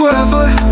forever